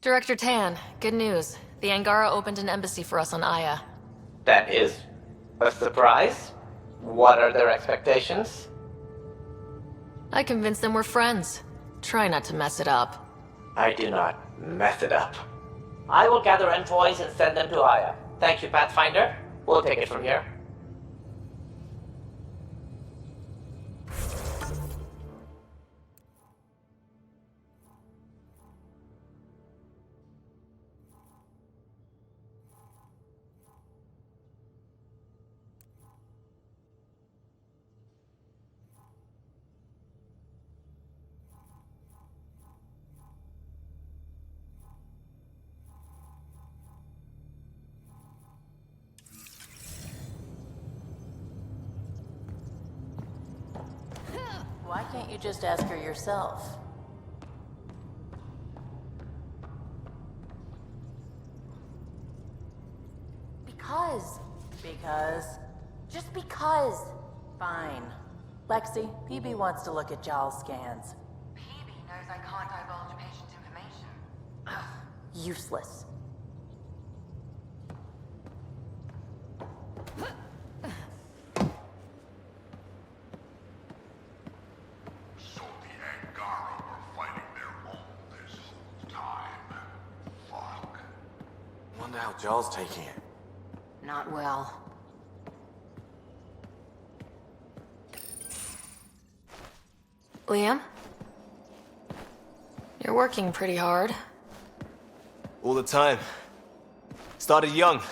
Director Tan, good news. The Angara opened an embassy for us on Aya. That is a surprise? What are their expectations? I convinced them we're friends. Try not to mess it up. I do not mess it up. I will gather envoys and send them to Aya. Thank you, Pathfinder. We'll take it from here. Why can't you just ask her yourself? Because. Because? Just because. Fine. Lexi, PB wants to look at Jal's scans. PB knows I can't divulge patient information. Useless. So the Angara were fighting their own this whole time. Fuck. Wonder how Jal's taking it. Not well. Liam? You're working pretty hard. All the time. Started young.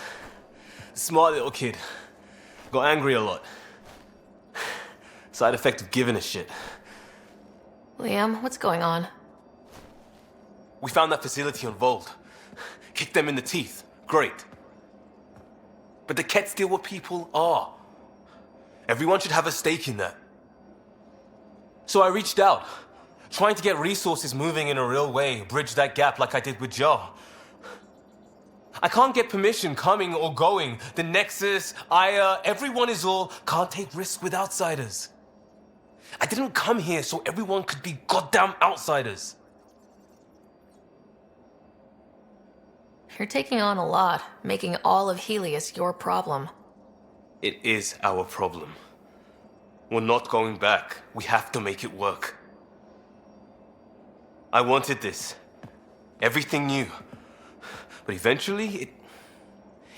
Smart little kid. Got angry a lot. Side effect of giving a shit. Liam, what's going on? We found that facility on Vold. Kicked them in the teeth. Great. But the Kett steal what people are. Everyone should have a stake in that. So I reached out, trying to get resources moving in a real way, bridge that gap like I did with Jar. I can't get permission coming or going. The Nexus, Aya, everyone is all can't take risks with outsiders. I didn't come here so everyone could be goddamn outsiders. You're taking on a lot, making all of Helios your problem. It is our problem. We're not going back. We have to make it work. I wanted this. Everything new. But eventually,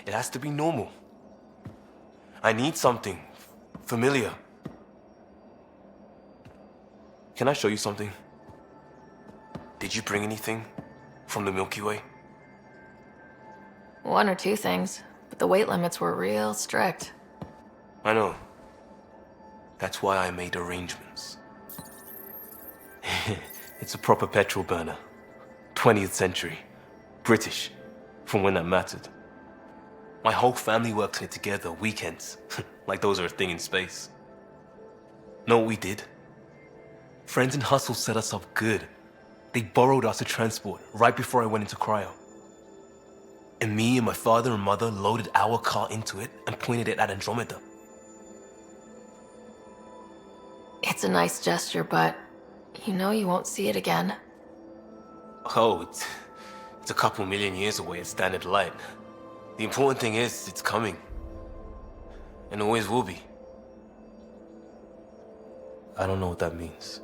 it has to be normal. I need something familiar. Can I show you something? Did you bring anything from the Milky Way? One or two things, but the weight limits were real strict. I know. That's why I made arrangements. It's a proper petrol burner. 20th century. British. From when that mattered. My whole family works on it together, weekends. Like those are a thing in space. Know what we did? Friends in Hustle set us up good. They borrowed us a transport right before I went into cryo. And me and my father and mother loaded our car into it and pointed it at Andromeda. It's a nice gesture, but you know you won't see it again. Oh, it's a couple million years away at standard light. The important thing is, it's coming. And always will be. I don't know what that means.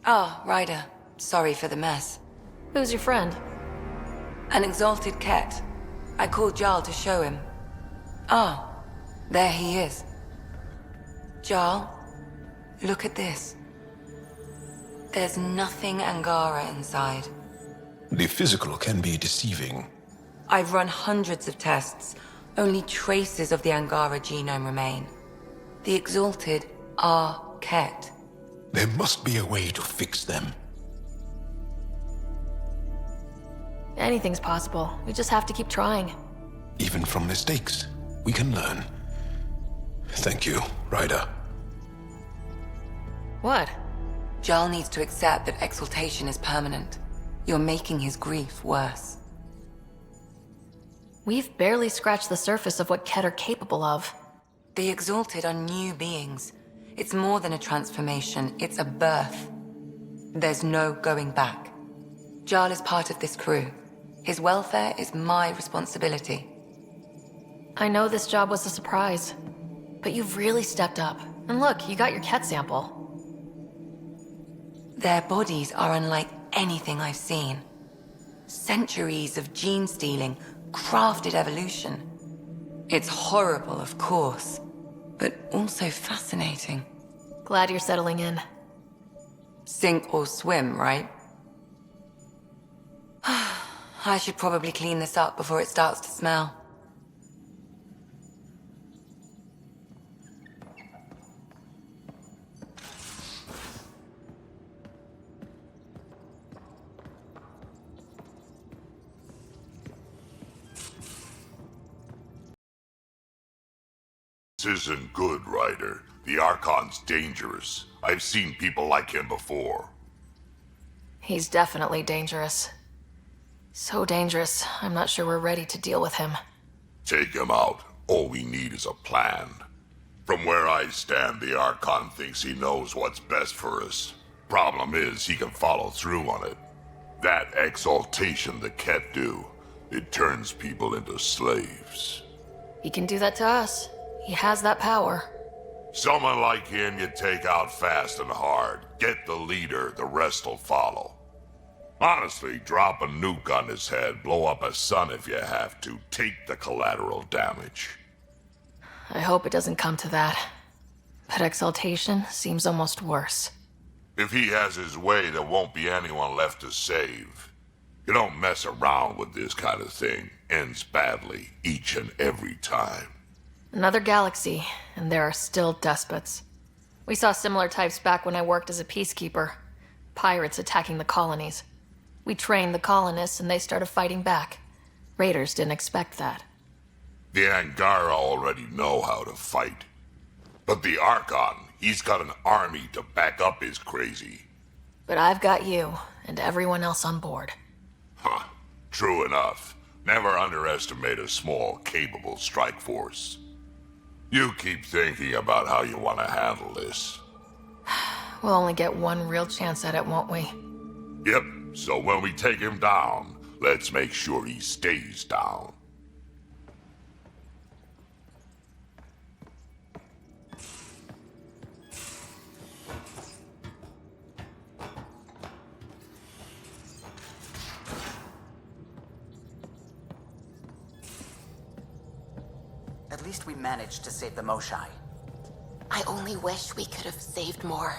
Oh, Ryder. Sorry for the mess. Who's your friend? An exalted cat. I called Jarl to show him. Ah, there he is. Jarl, look at this. There's nothing Angara inside. The physical can be deceiving. I've run hundreds of tests. Only traces of the Angara genome remain. The exalted are Ket. There must be a way to fix them. Anything's possible. We just have to keep trying. Even from mistakes, we can learn. Thank you, Ryder. What? Jarl needs to accept that exaltation is permanent. You're making his grief worse. We've barely scratched the surface of what Ket are capable of. The exalted are new beings. It's more than a transformation, it's a birth. There's no going back. Jarl is part of this crew. His welfare is my responsibility. I know this job was a surprise, but you've really stepped up. And look, you got your Ket sample. Their bodies are unlike anything I've seen. Centuries of gene stealing, crafted evolution. It's horrible, of course, but also fascinating. Glad you're settling in. Sink or swim, right? I should probably clean this up before it starts to smell. This isn't good, Ryder. The Archon's dangerous. I've seen people like him before. He's definitely dangerous. So dangerous, I'm not sure we're ready to deal with him. Take him out. All we need is a plan. From where I stand, the Archon thinks he knows what's best for us. Problem is, he can follow through on it. That exaltation the Ket do, it turns people into slaves. He can do that to us. He has that power. Someone like him you take out fast and hard. Get the leader, the rest'll follow. Honestly, drop a nuke on his head, blow up a sun if you have to. Take the collateral damage. I hope it doesn't come to that. But exaltation seems almost worse. If he has his way, there won't be anyone left to save. You don't mess around with this kind of thing. Ends badly, each and every time. Another galaxy, and there are still despots. We saw similar types back when I worked as a peacekeeper. Pirates attacking the colonies. We trained the colonists and they started fighting back. Raiders didn't expect that. The Angara already know how to fight. But the Archon, he's got an army to back up his crazy. But I've got you, and everyone else on board. Huh. True enough. Never underestimate a small, capable strike force. You keep thinking about how you want to handle this. We'll only get one real chance at it, won't we? Yep, so when we take him down, let's make sure he stays down. At least we managed to save the Moshai. I only wish we could have saved more.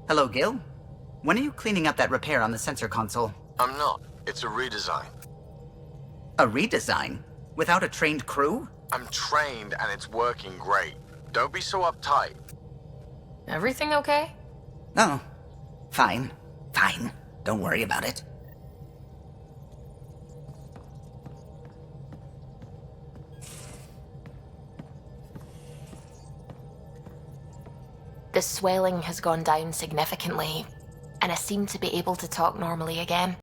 Hello, Gil. When are you cleaning up that repair on the sensor console? I'm not. It's a redesign. A redesign? Without a trained crew? I'm trained and it's working great. Don't be so uptight. Everything okay? Oh, fine. Fine. Don't worry about it. The swelling has gone down significantly, and I seem to be able to talk normally again.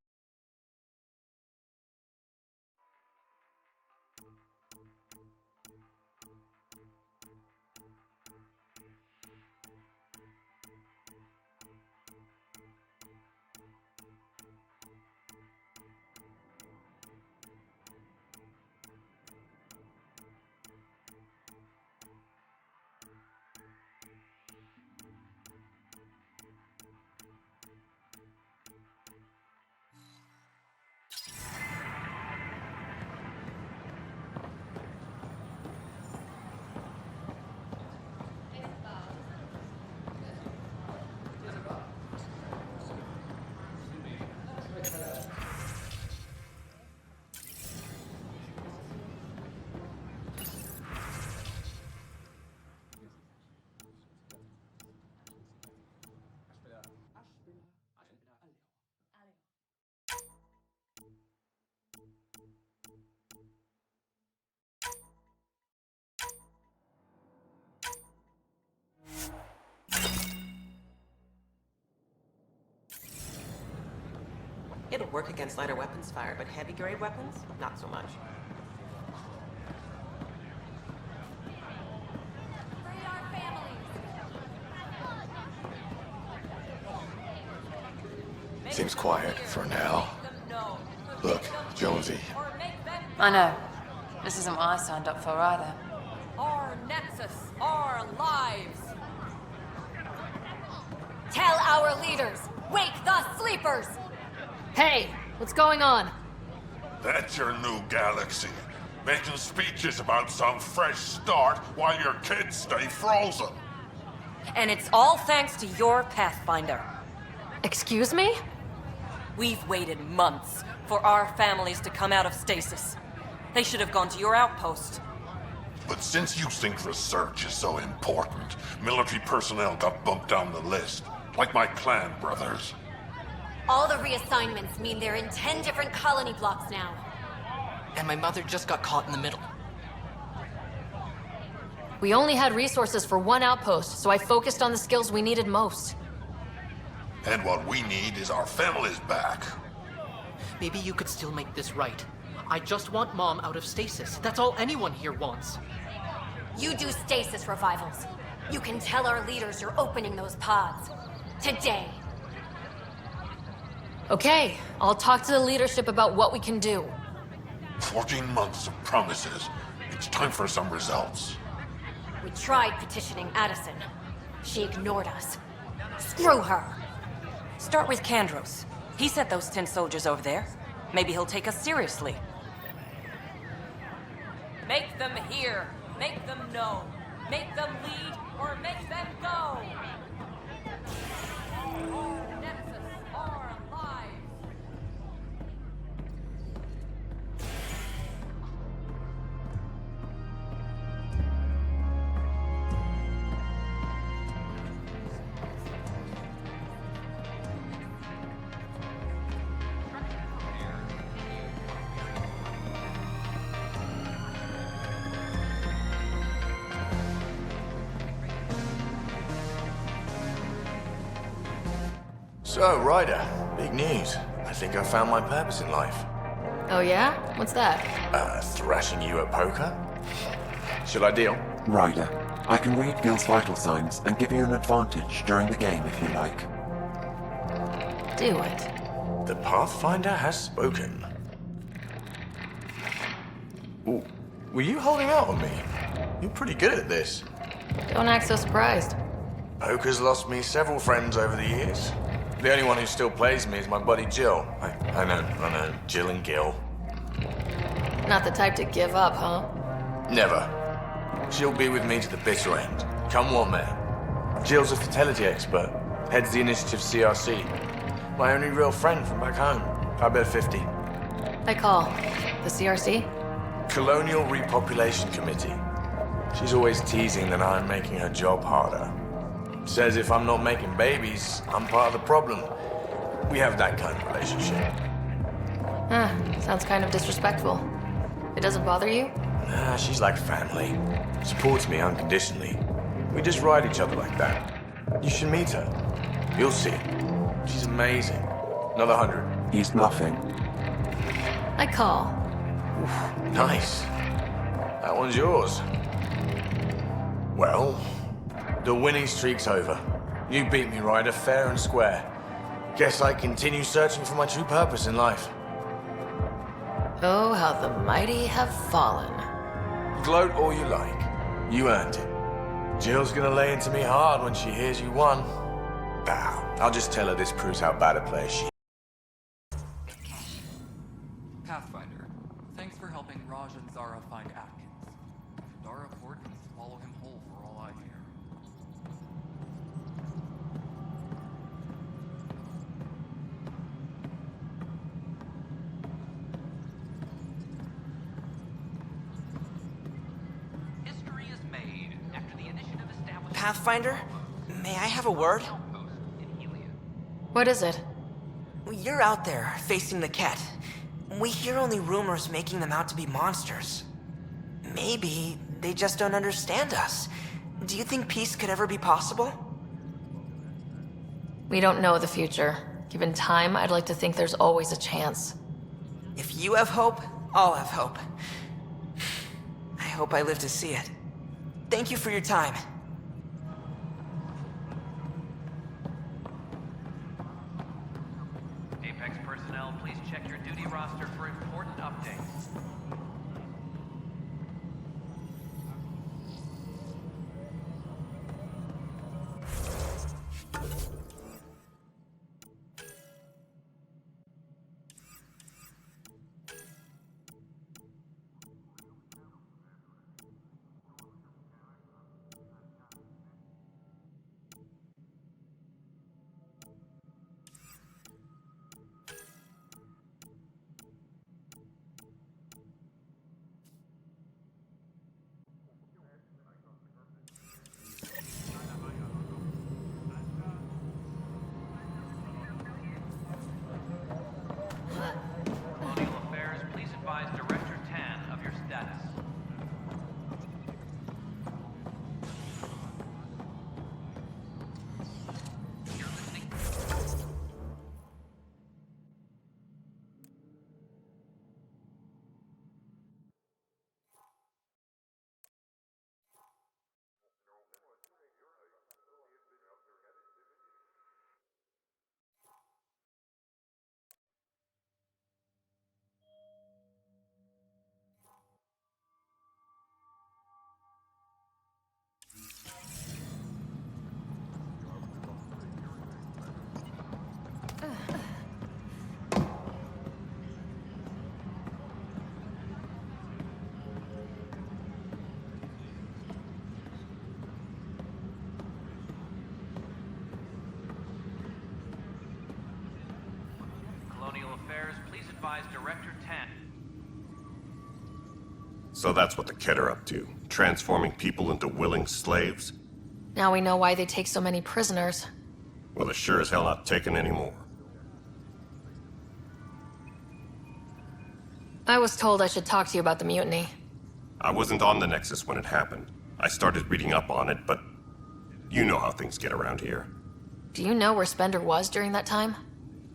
It'll work against lighter weapons fire, but heavy-grade weapons, not so much. Seems quiet for now. Look, Jonesy. I know. This isn't what I signed up for either. Our Nexus, our lives. Tell our leaders, wake the sleepers. Hey, what's going on? That's your new galaxy. Making speeches about some fresh start while your kids stay frozen. And it's all thanks to your Pathfinder. Excuse me? We've waited months for our families to come out of stasis. They should have gone to your outpost. But since you think research is so important, military personnel got bumped down the list. Like my clan brothers. All the reassignments mean they're in 10 different colony blocks now. And my mother just got caught in the middle. We only had resources for one outpost, so I focused on the skills we needed most. And what we need is our families back. Maybe you could still make this right. I just want Mom out of stasis. That's all anyone here wants. You do stasis revivals. You can tell our leaders you're opening those pods. Today. Okay, I'll talk to the leadership about what we can do. 14 months of promises. It's time for some results. We tried petitioning Addison. She ignored us. Screw her. Start with Kandros. He sent those 10 soldiers over there. Maybe he'll take us seriously. Make them hear. Make them know. Make them lead or make them go. Our Nexus, our lives. So, Ryder, big news. I think I found my purpose in life. Oh yeah? What's that? Thrashing you at poker? Should I deal? Ryder, I can read Gil's vital signs and give you an advantage during the game if you like. Do it. The Pathfinder has spoken. Ooh, were you holding out on me? You're pretty good at this. Don't act so surprised. Poker's lost me several friends over the years. The only one who still plays me is my buddy Jill. I know. Jill and Gil. Not the type to give up, huh? Never. She'll be with me to the bitter end. Come what may. Jill's a fertility expert. Heads the initiative CRC. My only real friend from back home. I bet 50. I call. The CRC? Colonial Repopulation Committee. She's always teasing that I'm making her job harder. Says if I'm not making babies, I'm part of the problem. We have that kind of relationship. Sounds kind of disrespectful. It doesn't bother you? Nah, she's like family. Supports me unconditionally. We just ride each other like that. You should meet her. You'll see. She's amazing. Another 100. He's bluffing. I call. Nice. That one's yours. Well, the winning streak's over. You beat me, Ryder, fair and square. Guess I continue searching for my true purpose in life. Oh, how the mighty have fallen. Gloat all you like. You earned it. Jill's gonna lay into me hard when she hears you won. Bow. I'll just tell her this proves how bad a player she is. Pathfinder, thanks for helping Raj and Sara find Atkins. Dara Port can swallow him whole for all I care. History is made after the initiative established. Pathfinder, may I have a word? What is it? You're out there, facing the Ket. We hear only rumors making them out to be monsters. Maybe they just don't understand us. Do you think peace could ever be possible? We don't know the future. Given time, I'd like to think there's always a chance. If you have hope, I'll have hope. I hope I live to see it. Thank you for your time. Apex personnel, please check your duty roster for important updates. Colonial Affairs, please advise Director Tan of your status. You're listening. Colonial Affairs, please advise Director Tan. So that's what the Ket are up to, transforming people into willing slaves? Now we know why they take so many prisoners. Well, they're sure as hell not taking any more. I was told I should talk to you about the mutiny. I wasn't on the Nexus when it happened. I started reading up on it, but you know how things get around here. Do you know where Spender was during that time?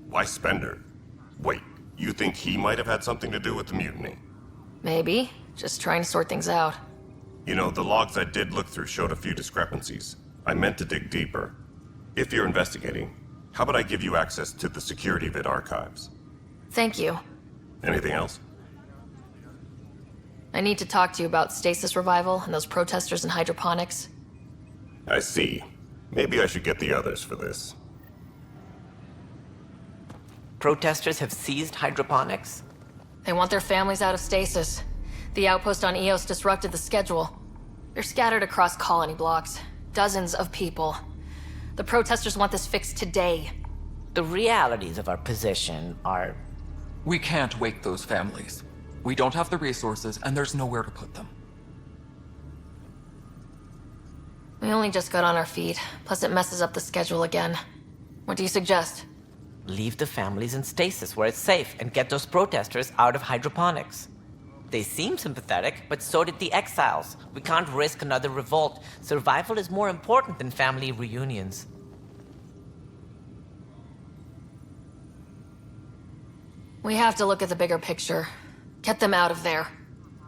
Why Spender? Wait, you think he might have had something to do with the mutiny? Maybe. Just trying to sort things out. You know, the logs I did look through showed a few discrepancies. I meant to dig deeper. If you're investigating, how about I give you access to the security vid archives? Thank you. Anything else? I need to talk to you about stasis revival and those protesters in hydroponics. I see. Maybe I should get the others for this. Protesters have seized hydroponics? They want their families out of stasis. The outpost on Eos disrupted the schedule. They're scattered across colony blocks. Dozens of people. The protesters want this fixed today. The realities of our position are... We can't wake those families. We don't have the resources, and there's nowhere to put them. We only just got on our feet, plus it messes up the schedule again. What do you suggest? Leave the families in stasis where it's safe and get those protesters out of hydroponics. They seem sympathetic, but so did the exiles. We can't risk another revolt. Survival is more important than family reunions. We have to look at the bigger picture. Get them out of there.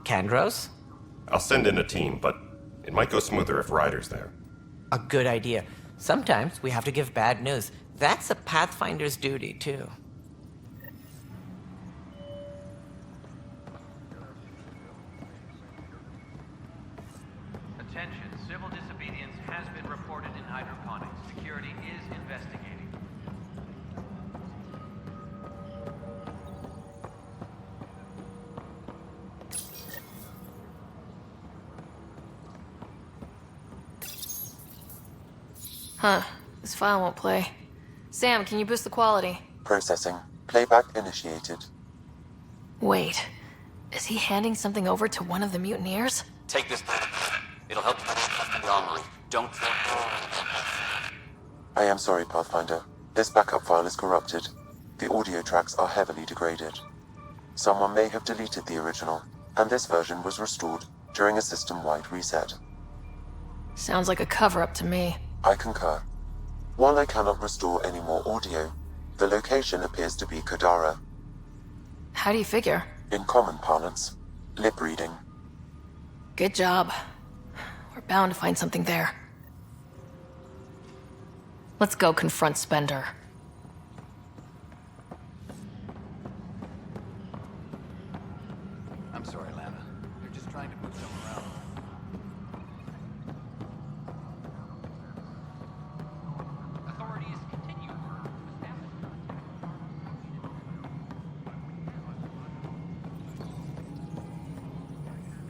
Kandros? I'll send in a team, but it might go smoother if Ryder's there. A good idea. Sometimes we have to give bad news. That's a Pathfinder's duty, too. Attention, civil disobedience has been reported in hydroponics. Security is investigating. Huh. This file won't play. Sam, can you boost the quality? Processing. Playback initiated. Wait. Is he handing something over to one of the mutineers? Take this. It'll help you. Wrongly. Don't. I am sorry, Pathfinder. This backup file is corrupted. The audio tracks are heavily degraded. Someone may have deleted the original, and this version was restored during a system-wide reset. Sounds like a cover-up to me. I concur. While I cannot restore any more audio, the location appears to be Kadara. How do you figure? In common parlance, lip reading. Good job. We're bound to find something there. Let's go confront Spender. I'm sorry, Lana. You're just trying to move them around. Authorities continue work to establish.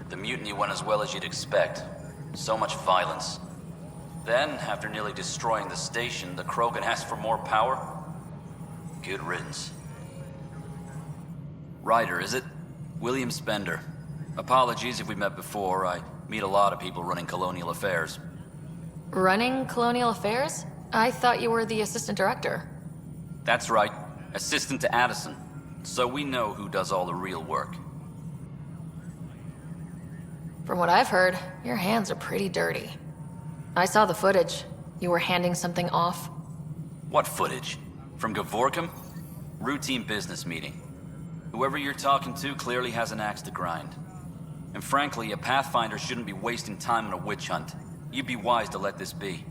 The mutiny went as well as you'd expect. So much violence. Then, after nearly destroying the station, the Krogan asked for more power? Good riddance. Ryder, is it? William Spender. Apologies if we met before. I meet a lot of people running colonial affairs. Running colonial affairs? I thought you were the assistant director. That's right. Assistant to Addison. So we know who does all the real work. From what I've heard, your hands are pretty dirty. I saw the footage. You were handing something off. What footage? From Gavorkum? Routine business meeting. Whoever you're talking to clearly has an axe to grind. And frankly, a Pathfinder shouldn't be wasting time on a witch hunt. You'd be wise to let this be.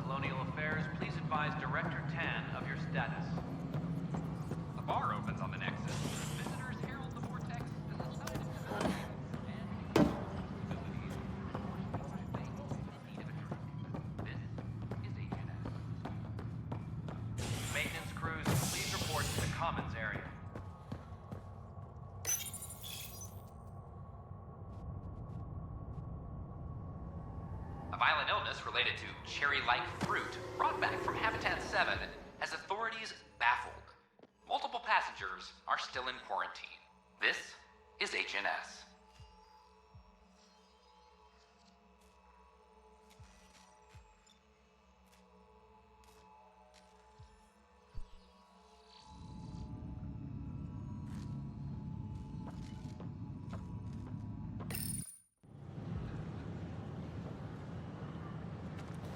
Colonial Affairs, please advise Director Tan of your status. The bar opens on the Nexus. Visitors herald the vortex as a sign of Maintenance crews, please report to the Commons area. A violent illness related to cherry-like fruit brought back from Habitat 7 has authorities baffled. Multiple passengers are still in quarantine. This is HNS.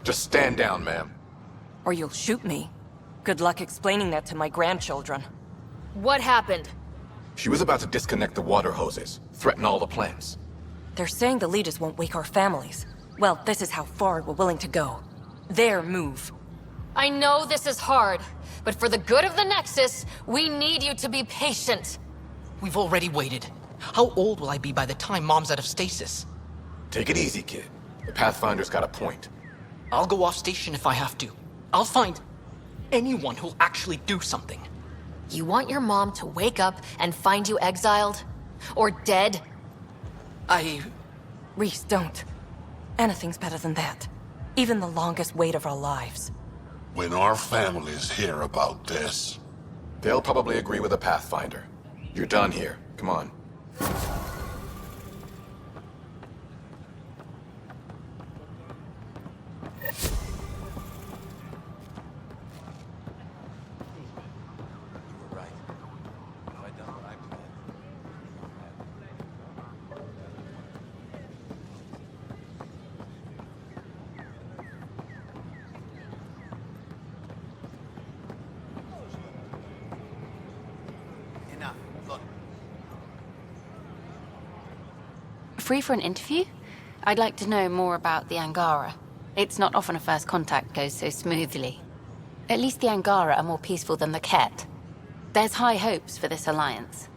Just stand down, ma'am. Or you'll shoot me. Good luck explaining that to my grandchildren. What happened? She was about to disconnect the water hoses, threaten all the plants. They're saying the leaders won't wake our families. Well, this is how far we're willing to go. Their move. I know this is hard, but for the good of the Nexus, we need you to be patient. We've already waited. How old will I be by the time Mom's out of stasis? Take it easy, kid. The Pathfinder's got a point. I'll go off station if I have to. I'll find anyone who'll actually do something. You want your mom to wake up and find you exiled? Or dead? Reese, don't. Anything's better than that. Even the longest wait of our lives. When our families hear about this... They'll probably agree with the Pathfinder. You're done here. Come on. free for an interview? I'd like to know more about the Angara. It's not often a first contact goes so smoothly. At least the Angara are more peaceful than the Ket. There's high hopes for this alliance.